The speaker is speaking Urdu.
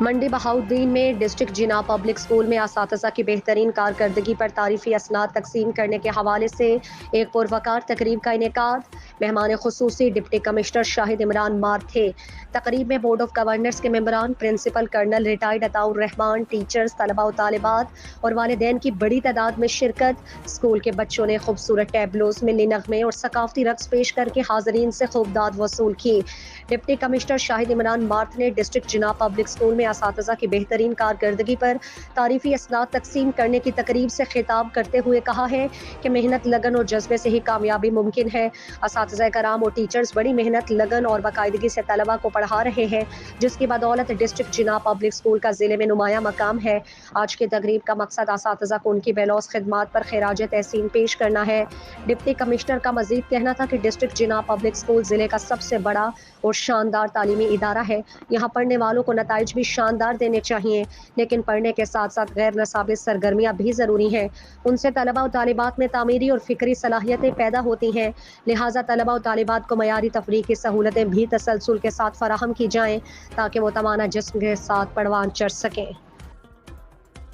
منڈی بہاؤالدین میں ڈسٹرکٹ جناح پبلک اسکول میں اساتذہ کی بہترین کارکردگی پر تعریفی اسناد تقسیم کرنے کے حوالے سے ایک پروقار تقریب کا انعقاد۔ مہمان خصوصی ڈپٹی کمشنر شاہد عمران مار تھے۔ تقریب میں بورڈ آف گورنرز کے ممبران، پرنسپل کرنل ریٹائرڈ عطاء الرحمان، ٹیچرز، طلباء و طالبات اور والدین کی بڑی تعداد میں شرکت۔ اسکول کے بچوں نے خوبصورت ٹیبلوز، ملی نغمے اور ثقافتی رقص پیش کر کے حاضرین سے خوب داد وصول کی۔ ڈپٹی کمشنر شاہد عمران مارتھ نے ڈسٹرکٹ جناح پبلک اسکول میں اساتذہ کی بہترین کارکردگی پر تعریفی اسناد تقسیم کرنے کی تقریب سے خطاب کرتے ہوئے کہا ہے کہ محنت، لگن اور جذبے سے ہی کامیابی ممکن ہے۔ اساتذہ کرام اور ٹیچرز بڑی محنت، لگن اور باقاعدگی سے طلباء کو پڑھا رہے ہیں، جس کی بدولت ڈسٹرکٹ جناح پبلک اسکول کا ضلع میں نمایاں مقام ہے۔ آج کی تقریب کا مقصد اساتذہ کو ان کی بے لوث خدمات پر خراج تحسین پیش کرنا ہے۔ ڈپٹی کمشنر کا مزید کہنا تھا کہ ڈسٹرکٹ جناح پبلک اسکول ضلع کا سب سے بڑا اور شاندار تعلیمی ادارہ ہے۔ یہاں پڑھنے والوں کو نتائج بھی شاندار دینے چاہیے، لیکن پڑھنے کے ساتھ ساتھ غیر نصابی سرگرمیاں بھی ضروری ہیں۔ ان سے طلباء و طالبات میں تعمیری اور فکری صلاحیتیں پیدا ہوتی ہیں، لہٰذا طلباء و طالبات کو معیاری تفریحی سہولتیں بھی تسلسل کے ساتھ فراہم کی جائیں تاکہ وہ توانا جسم کے ساتھ پروان چڑھ سکیں۔